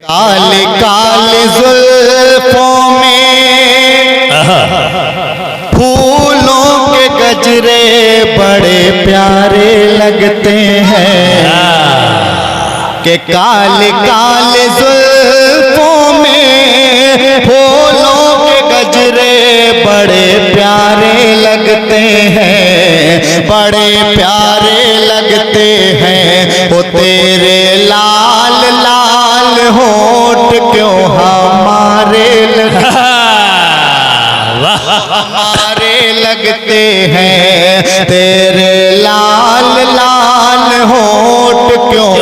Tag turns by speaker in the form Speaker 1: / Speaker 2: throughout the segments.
Speaker 1: काले काले जुल्फों में फूलों के गजरे बड़े प्यारे लगते हैं कि काले काले जुल्फों में फूलों के गजरे बड़े प्यारे लगते हैं, बड़े प्यारे लगते हैं। वो तेरे लाल लाल होठ क्यों हमारे हमारे लगते हैं, तेरे लाल लाल होठ क्यों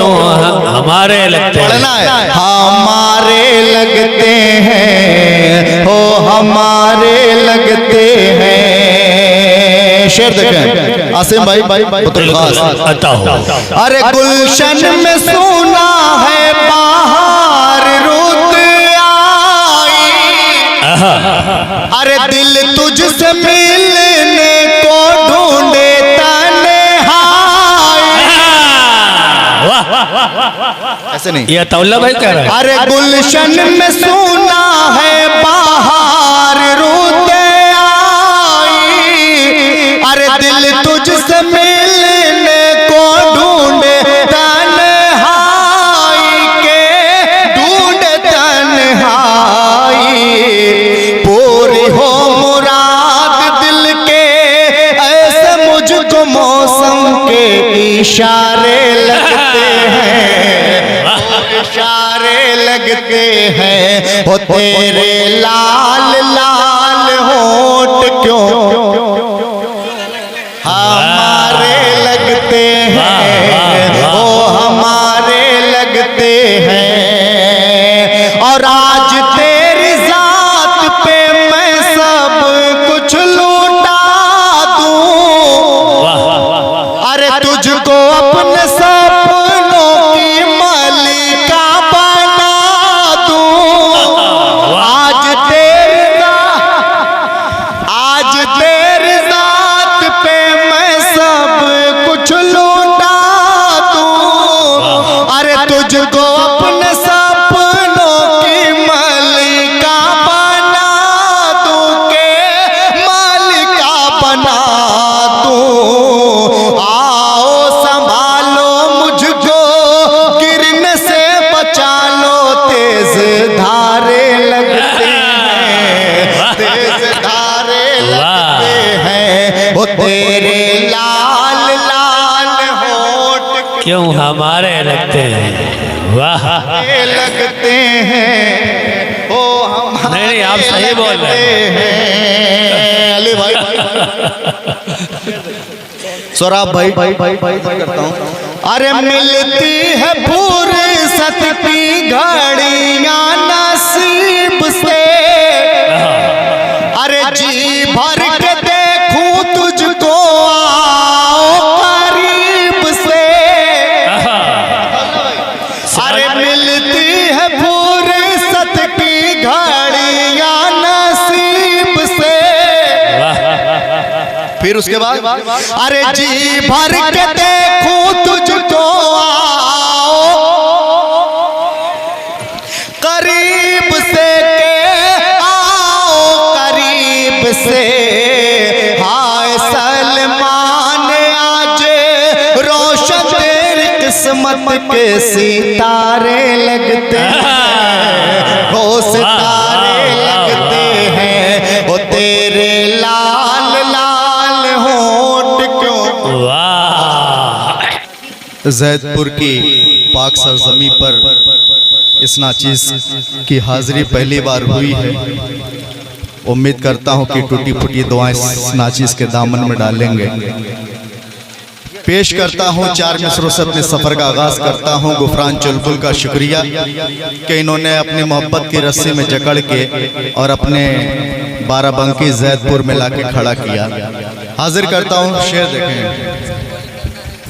Speaker 2: हमारे लगते हैं,
Speaker 1: हमारे लगते हैं, हो हमारे लगते हैं। शेर देखें आसिम भाई पुत्र खास। अरे गुलशन में सोना है बाहर रुत आई, अरे दिल तुझसे मिलने को ढूंढे तन्हाई। ऐसे नहीं,
Speaker 2: ये तौला भाई कह रहा है।
Speaker 1: अरे गुलशन में सोना है बाहर रुत आई, अरे दिल तुझसे मिलने को ढूंढे तन्हाई के, ढूंढे तन्हाई। पूरी हो मुराद दिल के ऐसे मुझको मौसम के इशारे लगते हैं, इशारे लगते हैं। वो तेरे लाल लाल होठ क्यों हमारे लगते हैं, वो हमारे लगते हैं। और आज तेरी जात पे मैं सब कुछ लूटा दूं, अरे तुझको अपने सपनों की मालिका बना दूं। आज तेरी जात पे मैं सब कुछ लूटा दूं, अरे तुझको अपने सपनों की मालिका बना दूं, के मालिका बना दूं। आओ संभालो मुझको गिरने से बचा लो, तेज धारे लगते हैं, तेज धारे लगते हैं। वो तेरे लाल लाल होठ
Speaker 2: क्यों हमारे लगते हैं। वाह
Speaker 1: लगते हैं, ओ हम
Speaker 2: नहीं आप सही बोल रहे
Speaker 1: हैं। अली भाई सौराब भाई करता हूँ। अरे मिलती है फुर्सत की घड़ियां नसीब से, अरे जी भर के देखूं तुझको आओ करीब से। अरे मिलती है फुर्सत की घड़ियां नसीब से, फिर उसके बाद अरे जी भर के देखूं तुझको आओ करीब से, के आओ करीब से। हाय सलमान आज रोशन तेरी किस्मत के सितारे लगते हैं, वो सितारे लगते हैं। वो तेरे लाल लाल होठ क्यों। जैदपुर की पाक सरजमी पर इस नाचीज की हाजिरी पहली बार हुई है। उम्मीद करता हूं कि टूटी फूटी दुआएं इस नाचीज के दामन में डालेंगे। पेश करता हूं चार मिसरों से अपने सफर का आगाज करता हूं। गुफरान चुलबुल का शुक्रिया कि इन्होंने अपनी मोहब्बत की रस्सी में जकड़ के और अपने बाराबंकी जैदपुर में लाके खड़ा किया। हाजिर करता हूं, शेर देखें।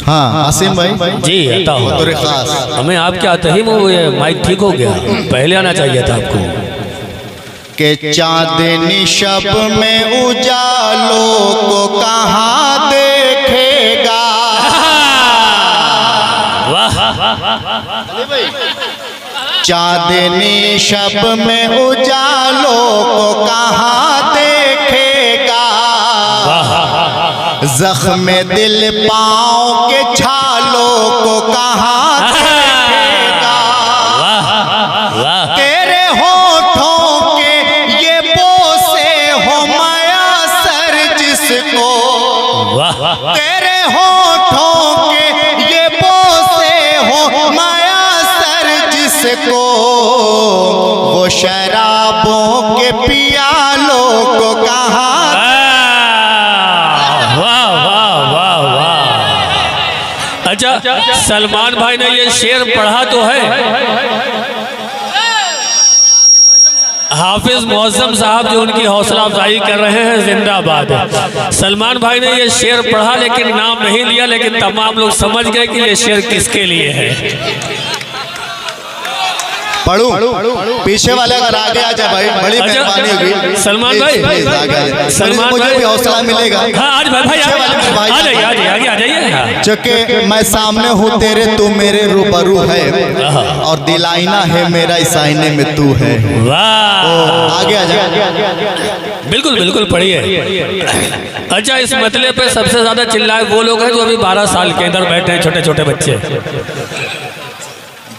Speaker 1: हाँ आसिम भाई
Speaker 2: जी बताओ।
Speaker 1: खास
Speaker 2: हमें आपके आते ही माइक ठीक हो गया, पहले आना चाहिए था आपको।
Speaker 1: के चांदनी शब में उजालों को कहाँ देखेगा। चांदनी शब में उजालों को कहाँ देखेगा, जख्म दिल पाँव के छालों को कहाँ देखेगा। तेरे होठों के ये बोसे हो मयसर जिसको, तेरे होठों के ये बोसे हो मयसर जिसको, वो शराबों के पियालों को कहाँ।
Speaker 2: अच्छा, सलमान भाई ने ये शेर पढ़ा तो है, हाफिज मौसम साहब जो उनकी हौसला अफजाई कर रहे हैं, जिंदाबाद। सलमान भाई ने ये शेर पढ़ा लेकिन नाम नहीं लिया, लेकिन तमाम लोग समझ गए कि ये शेर किसके लिए है।
Speaker 1: पढ़ूं? पीछे वाले अगर आगे आ जाए भाई, बड़ी मेहरबानी होगी।
Speaker 2: सलमान भाई,
Speaker 1: सलमान मुझे भी हौसला मिलेगा।
Speaker 2: हाँ, आज भाई आ जाइए, आगे आ जाइए।
Speaker 1: चूंकि मैं सामने हूँ तेरे, तू मेरे रूबरू है, और दिल आईना है मेरा, इस आईने में तू है।
Speaker 2: वाह,
Speaker 1: आगे आ जाए।
Speaker 2: बिल्कुल बिल्कुल पढ़िए। अच्छा, इस मतले पे सबसे ज्यादा चिल्लाए वो लोग हैं जो अभी 12 साल के अंदर बैठे हैं, छोटे छोटे बच्चे।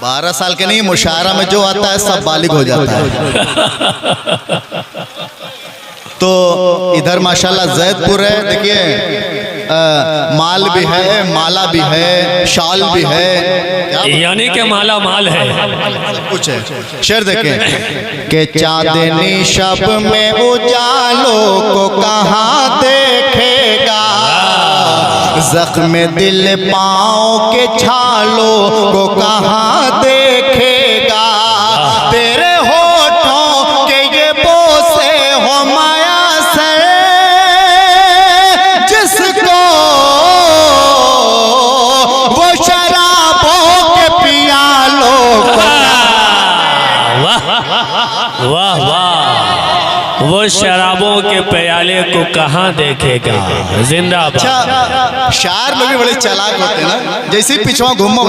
Speaker 1: 12 साल के नहीं, मुशायरा में जो आता है सब बालिग हो जाता है। तो इधर माशाल्लाह जैदपुर है, देखिए माल भी है, माला भी है, शाल भी है,
Speaker 2: यानी कि माला माल है,
Speaker 1: सब कुछ है। शेर देखें कि चांदनी शब में उजालों को कहाँ देखेगा, जख्म दिल पाँव के छालों को कहाँ देखेगा। तेरे होठों के ये बोसे हो मयसर जिसको, वो शराबों के पियालों को।
Speaker 2: वाह वाह, वो शराबों के प्याले को कहाँ देखेगा, जिंदाबाद।
Speaker 1: अच्छा, शायर में भी बड़े चालाक होते हैं ना, जैसे ही पिछवा घूमो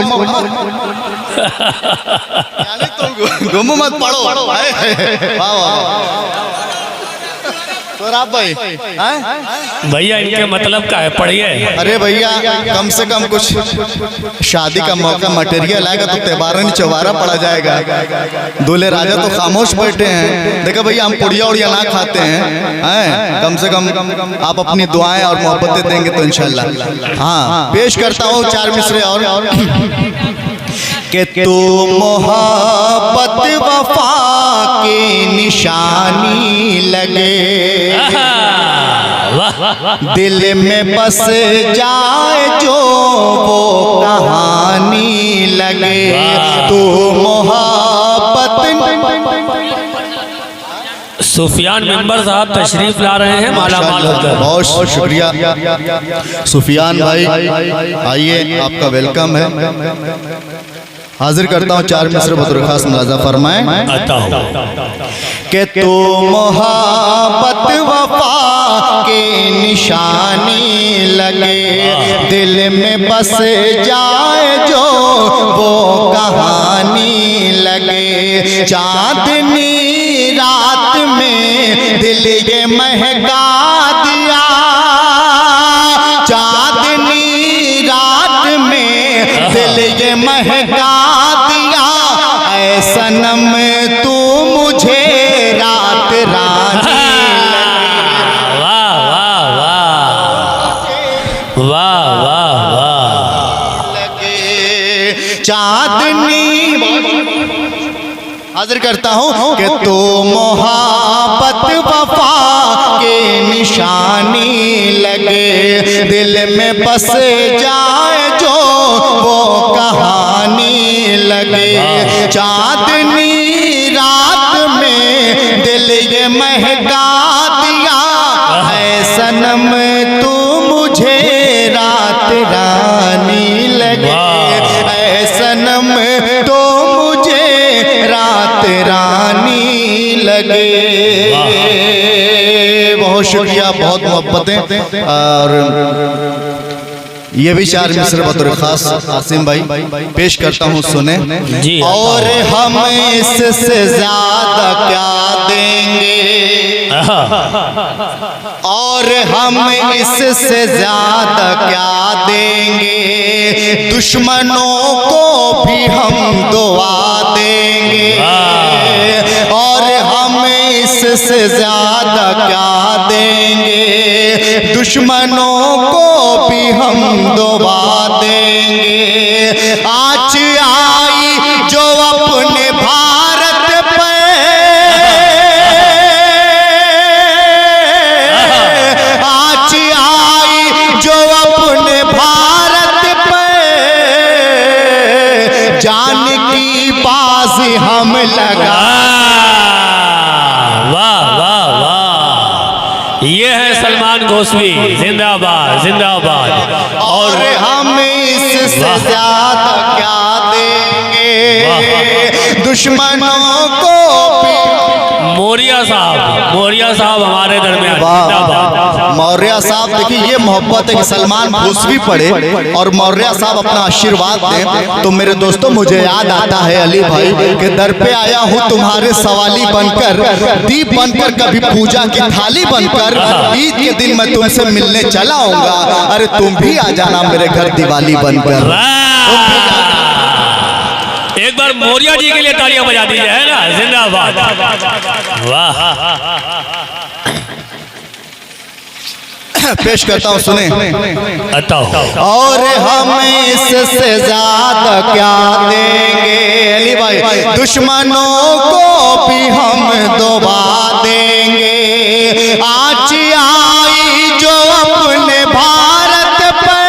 Speaker 1: घूमो मत पढ़ो। वाह वाह, तो राब भाई
Speaker 2: भैया इनके मतलब का है, पढ़िए।
Speaker 1: अरे भैया, कम से कम कुछ शादी का मौका मटेरियल आएगा तो त्योहारन चौबारा पड़ा जाएगा। दूल्हे राजा तो खामोश बैठे हैं। देखो भैया, हम पुड़िया उड़िया ना खाते हैं, कम से कम आप अपनी दुआएं और मोहब्बतें देंगे तो इंशाल्लाह। हाँ, पेश करता हूँ 4 मिसरे और कि तू मोहब्बत वफा की निशानी लगे, दिल में बस जाए जो वो कहानी लगे। तू मोहब्बत।
Speaker 2: सुफियान मेंबर साहब तशरीफ ला रहे हैं माला माल होकर।
Speaker 1: बहुत शुक्रिया सुफियान भाई, आइए, आपका वेलकम है। हाजिर करता हूँ 4 मिसरे बतौर खास मुलाजा फरमाएं। कि तू मोहब्बत वफा के निशानी लगे, दिल में बस जाए जो वो कहानी लगे। चांदनी रात में दिल ये महका दिया, चांदनी रात में दिल ये महका दिया। ऐ सनम तू मुझे रात रानी लगे।
Speaker 2: वाह वाह वाह वाह वाह वाह,
Speaker 1: लगे चांदनी। हाजिर करता हूँ कि तू मोहब्बत वफा के निशानी लगे, दिल में बस जाए जो वो कहानी लगे। चांदनी रात में दिल ये महका दिया, है सनम तू मुझे रात रानी लगे। है सनम तो मुझे रात रानी लगे। बहुत शुक्रिया, बहुत मोहब्बतें। और ये भी चार मिसर बतौर खास आसिम भाई पेश करता हूँ, सुने।
Speaker 2: जी।
Speaker 1: और हम इससे ज्यादा क्या देंगे, और हम इससे ज्यादा क्या देंगे, दुश्मनों को भी हम दुआ देंगे। और हम इससे ज्यादा क्या देंगे, दुश्मनों को भी हम दुआ देंगे। आज आई जो अपने भारत पे, आज आई जो अपने भारत पे, जान की बाजी हम लगा।
Speaker 2: वाह वाह वाह, ये है सलमान घोसवी, जिंदाबाद जिंदाबाद।
Speaker 1: और हम इससे ज्यादा क्या देंगे, दुश्मनों को भी।
Speaker 2: मौर्य साहब हमारे दरमियान, जिंदाबाद।
Speaker 1: मौर्य साहब देखिए, ये मोहब्बत है कि सलमान घोसवी पढ़े और मौर्य साहब अपना आशीर्वाद दें। तो मेरे दोस्तों, मुझे याद आता है अली भाई के दर पे आया हूँ तुम्हारे सवाली बनकर, दीप बनकर, कभी पूजा की थाली बनकर। ईद के दिन मैं तुमसे मिलने चला आऊंगा, अरे तुम भी आ जाना मेरे घर दिवाली बनकर।
Speaker 2: एक बार मौर्य जी के लिए तालियां बजा दीजिए, है ना, जिंदाबाद। वाह,
Speaker 1: पेश करता हूँ, सुने।
Speaker 2: और
Speaker 1: हम इससे ज्यादा क्या देंगे, अली भाई, दुश्मनों को भी हम दुआ देंगे। आज आई जो अपने भारत पे,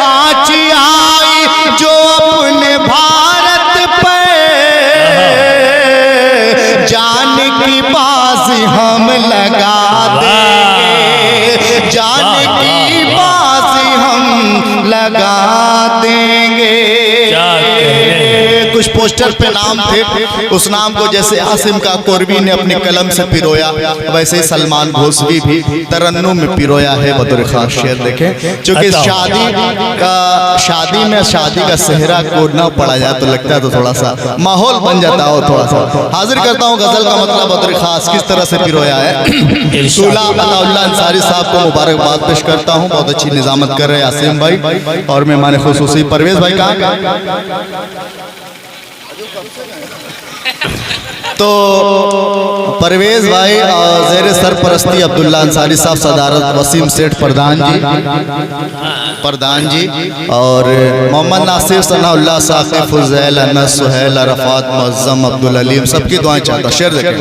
Speaker 1: आज आई जो अपने भारत पे, जान की बाजी हम लगा देंगे, जान की बाजी हम लगा देंगे। कुछ पोस्टर पे नाम थे, उस नाम को जैसे आसिम का कोरवी ने अपने कलम से पिरोया, वैसे ही सलमान घोसवी भी तरन्नुम में पिरोया है बतौर खास शेर। देखें, चूंकि शादी में शादी का सेहरा कोडना पड़ा जाए तो लगता है तो थोड़ा सा माहौल बन जाता हो। थोड़ा सा हाजिर करता हूँ गजल का मतलब बतौर खास किस तरह से पिरोया है। सूला अताउल्लाह अंसारी साहब को मुबारकबाद पेश करता हूँ, बहुत अच्छी निजामत कर रहे हैं आसिम भाई। और मेहमान खुसूसी परवेज भाई कहाँ। तो परवेज भाई और ज़ेरे सरपरस्ती अब्दुल्ला अंसारी साहब, सदारत वसीम सेठ प्रधान जी, और मोहम्मद नासिर, सनाउल्लाह, साकिब, फुज़ैल, अनस, सुहैल, अरफात, मुअज़्ज़म, अब्दुल अलीम, सबकी दुआएं चाहता। शेर देखें,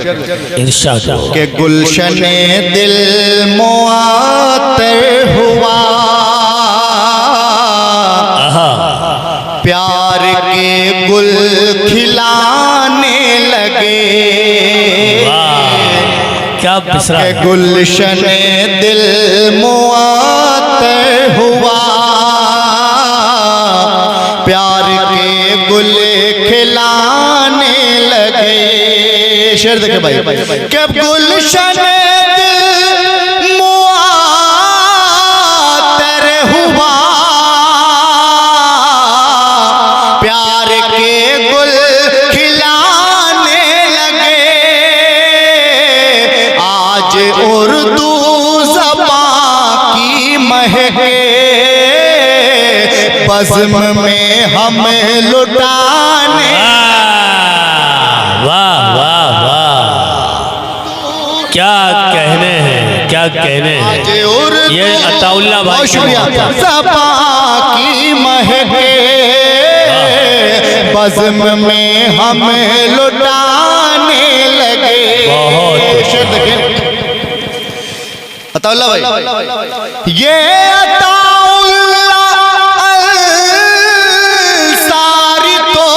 Speaker 2: इरशाद
Speaker 1: के गुलशने दिल मुआत्तर हुआ, प्यार के गुल खिलाने लगे।
Speaker 2: क्या बिसरा,
Speaker 1: गुलशने दिल मुआत्तर हुआ, प्यार के गुल खिलाने लगे। शेर देखे भाई, के गुलशने दिल मुआत्तर हुआ, प्यार के गुल खिलाने लगे। आज उर्दू ज़बान की महके बज़्म में हमें लुटाने।
Speaker 2: वाह वाह वाह, क्या कहने हैं, क्या कहने हैं। ये अताउल्लाह भाई,
Speaker 1: शुक्रिया। ज़बान की महके बज़्म में हमें लुटाने लगे। अताउल्लाह भाई, ये अताउल्लाह अंसारी तो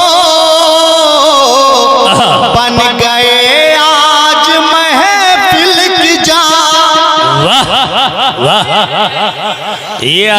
Speaker 1: बन गए आज महफिल की जान।
Speaker 2: वाह वाह, ये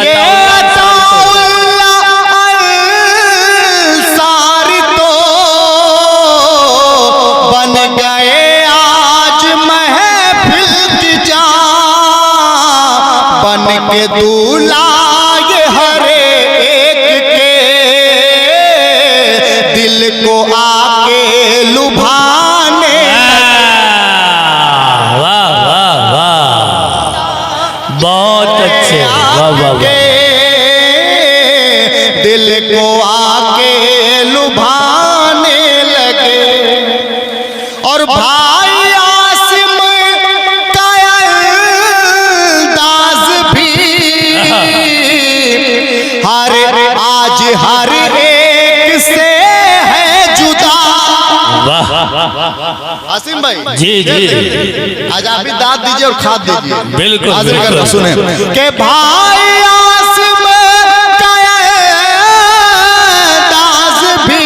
Speaker 1: को आके लुभाने,
Speaker 2: वाह वाह वाह, बहुत अच्छे, वाह वाह वाह।
Speaker 1: दिल को आके लुभाने लगे और भाई आसिम का अंदाज भी आज हर एक से है जुदा।
Speaker 2: वाह
Speaker 1: आसिम भाई
Speaker 2: जी जी,
Speaker 1: आज आप भी दाद दीजिए और खाद दीजिए।
Speaker 2: बिल्कुल
Speaker 1: हाजिर
Speaker 2: बिल्कुल।
Speaker 1: कर सुने के भाई आसिम का अंदाज भी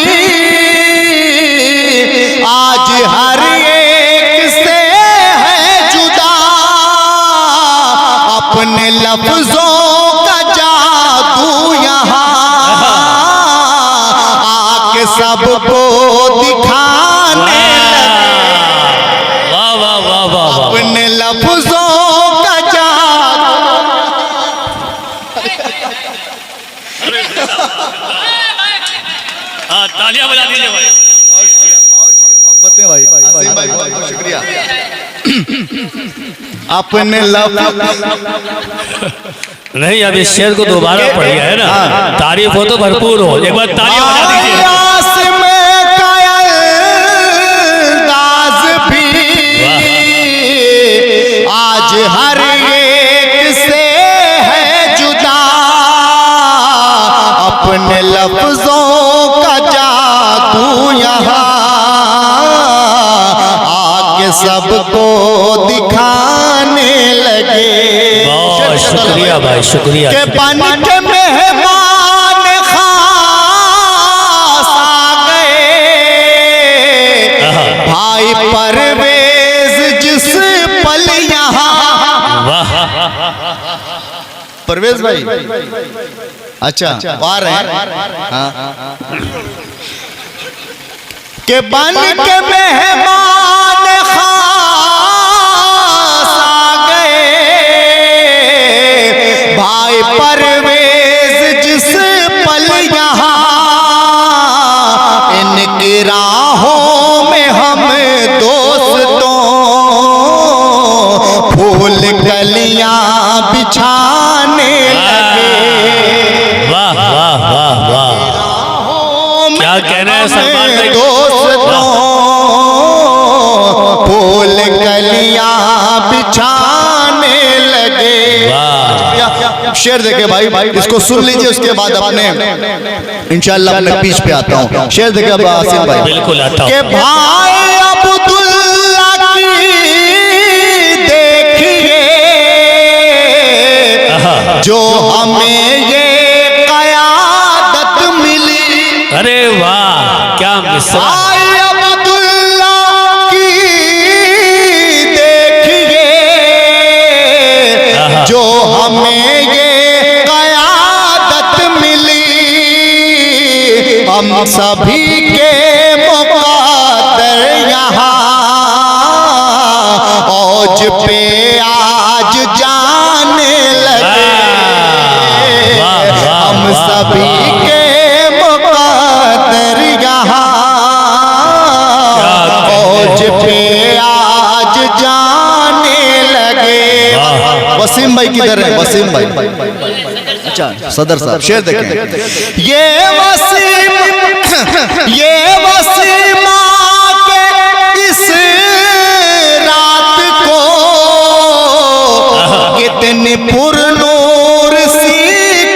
Speaker 1: आज हर एक से है जुदा। अपने लफ्जों का जादू यहाँ आके सबको दिखाने लगे।
Speaker 2: वाह वाह वाह वाह,
Speaker 1: अपने लफ्जों का जादू।
Speaker 2: हाँ तालियां बजा दीजिए भाई।
Speaker 1: मोहब्बतें भाई, आसिम भाई बहुत बहुत शुक्रिया। अपने
Speaker 2: नहीं, अब इस शेर को दोबारा पढ़िए है ना, तारीफ हो तो भरपूर हो। एक बार तालियां बजा दीजिए।
Speaker 1: आसिम का अंदाज भी आज हर एक से है जुदा। अपने लफ्जों का जादू यहाँ आके सबको दिखाने लगे।
Speaker 2: बहुत शुक्रिया भाई, शुक्रिया।
Speaker 1: के बन के मेहमान खास आ गए भाई परवेज जिस पल यहाँ। परवेज भाई अच्छा आ रहे हैं। हाँ के बन के मेहमान खास आ गए भाई परवेज जिस पल यहाँ। इनकी राहों में हम दोस्तों फूल कलियां बिछाने लगे।
Speaker 2: वाह वाह वाह वाह, क्या कहना है सलमान भाई?
Speaker 1: दोस्तों फूल कलियां बिछाने लगे।
Speaker 2: वाह,
Speaker 1: शेर देखे भाई, इसको सुन लीजिए, उसके बाद अपने इंशाअल्लाह अपने पीछ पे आता हूँ। शेर देखे अब आसिम भाई।
Speaker 2: बिल्कुल आता हूँ।
Speaker 1: के भाई अब्दुल्ला की देखिए जो हमें ये क़यादत मिली।
Speaker 2: अरे वाह, क्या मिसरा।
Speaker 1: भाई अब्दुल्ला की देखिए जो हमें ये क़यादत मिली। हम सभी के मुक़द्दर यहाँ औज पे आज जाने लगे। हम सभी के मुक़द्दर यहाँ औज पे आज जाने लगे। वसीम भाई किधर है? वसीम भाई अच्छा सदर साहब शेर देखें। ये वसीम के इस रात को कितने पुरनूर सी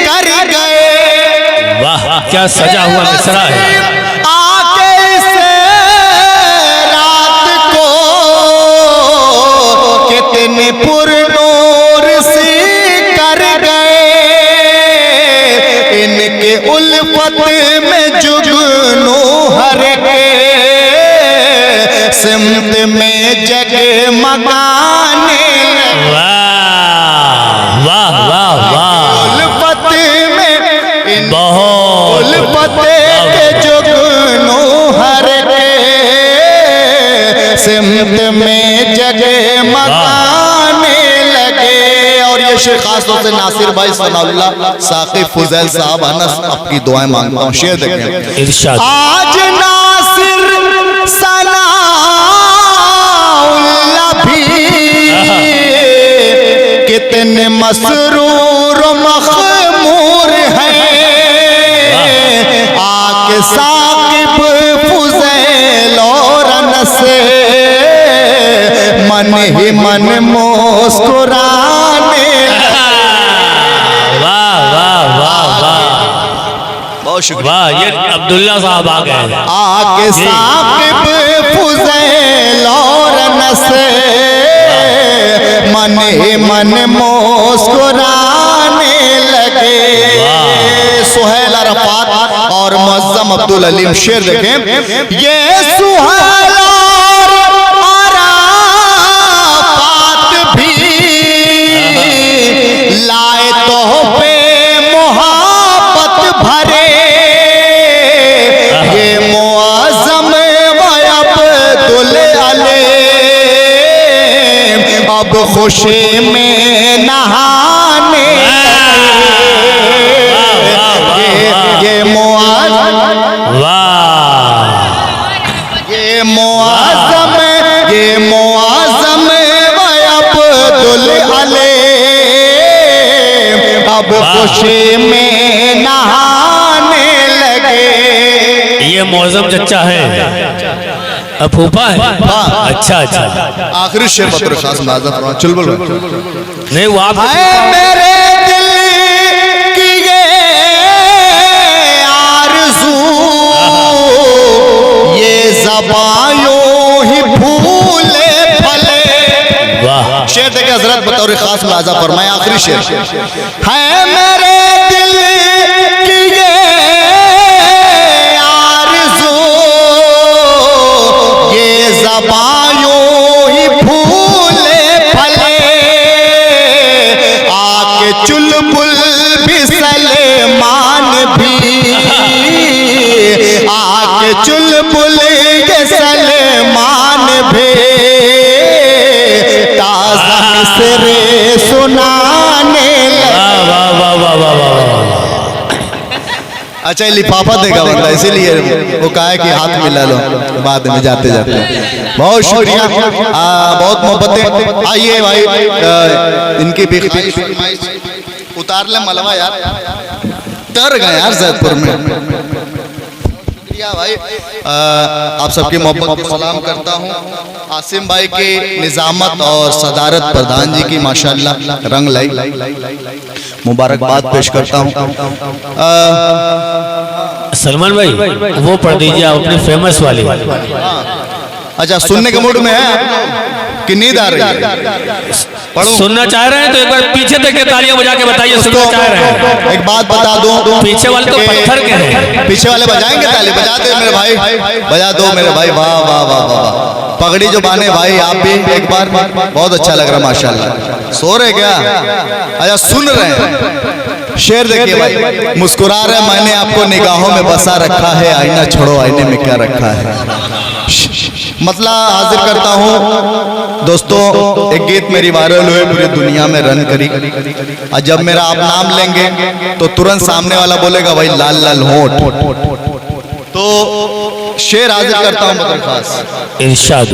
Speaker 1: कर गए।
Speaker 2: वाह, क्या सजा हुआ मिसरा है।
Speaker 1: आके इस रात को कितने पुरनूर सी कर गए। इनके उल्फत में जुगनू हर के सिमत में जगमगाने लगे।
Speaker 2: वाह वाह वाह वाह,
Speaker 1: उल्फत में
Speaker 2: बहुत
Speaker 1: उल्फत के जुगनू हर के सिमत में जगमगाने लगे। और ये शेर खास तौर से नासिर भाई सनाउल्लाह साकिब फुजैल साहब अनस आपकी दुआएं मांगता हूँ। शेर देखें।
Speaker 2: इरशाद।
Speaker 1: आज ना मसरूर मखमूर है, आके साकिब फुज़ैल और अनस मन ही मन मुस्कुराने।
Speaker 2: वाह वाह वाह वाह,
Speaker 1: बहुत शुक्रिया।
Speaker 2: वाह, ये अब्दुल्ला साहब आ गए।
Speaker 1: आके साकिब फुज़ैल और अनस मन ही मन मुस्कुराने लगे। सुहैल अरफात और मुअज़्ज़म अब्दुल अलीम शेर देखें। ये सुहैल और अरफात भी लाए तोहफे मोहब्बत भरे, ये मुअज़्ज़म व अब्दुल अलीम अब खुशी में नहाने। ये मुअज़्ज़म व अब्दुल अलीम अब खुशी में नहाने लगे।
Speaker 2: ये मौज़म चच्चा है, फूफा है। अच्छा अच्छा,
Speaker 1: आखिरी शेर पत्र खास नाज़ा फरमा चुलबुल
Speaker 2: नहीं वो आप
Speaker 1: मेरे दिल की ये आरज़ू, ये ज़बायों ही फूले फले।
Speaker 2: वाह,
Speaker 1: शेर देखे हजरत बतौर खास मुलाज़ा फरमाए। आखिरी शेर है मेरे दिल की ये आरज़ू, ये ज़बायों ही फूले फले, आके चुलबुल भी सलेमान भी, आके चुलबुल के सलेमान भी ताज़ा मिसरे सुनाने लगे।
Speaker 2: वाह वाह वाह वाह वाह।
Speaker 1: अच्छा लिफाफा देगा बंदा, इसीलिए वो कहा है कि हाथ मिला लो बाद में जाते जाते। बहुत शुक्रिया, बहुत मोहब्बतें। आइए भाई, इनकी भी उतार ले मलबा यार, डर गए यार जैदपुर में। भाई आप सबकी मोहब्बत को सलाम करता हूँ। आसिम भाई की निजामत और सदारत प्रधान जी की माशाल्लाह रंग लाई, मुबारकबाद पेश करता हूँ।
Speaker 2: सलमान भाई वो पढ़ दीजिए आप अपनी फेमस वाली।
Speaker 1: अच्छा सुनने के मूड में है कि नींद आ रही है? पढ़ूं?
Speaker 2: सुनना चाह रहे हैं तो एक बार पीछे देख के तालियां बजा के बताइए सुनना चाह रहे हैं।
Speaker 1: एक बात बता दूं,
Speaker 2: पीछे वाले तो पत्थर के हैं।
Speaker 1: पीछे वाले बजाएंगे ताली? बजा दो मेरे भाई, बजा दो मेरे भाई। वाह वाह वाह वाह, पगड़ी जो बाने भाई आप भी एक बार, बहुत अच्छा लग रहा माशाल्लाह। सो रहे क्या? अच्छा सुन रहे हैं। शेर देखिए भाई, मुस्कुरा रहे मैंने आपको निगाहों में बसा रखा है, आईना छोड़ो आईने में क्या रखा है। मतलब हाजिर करता हूँ दोस्तों, एक गीत मेरी वायरल हुई, पूरी दुनिया में रन करी। और जब मेरा आप नाम लेंगे तो तुरंत सामने वाला बोलेगा भाई लाल लाल होठ। तो शेर हाजिर करता हूँ मतलब खास
Speaker 2: इरशाद।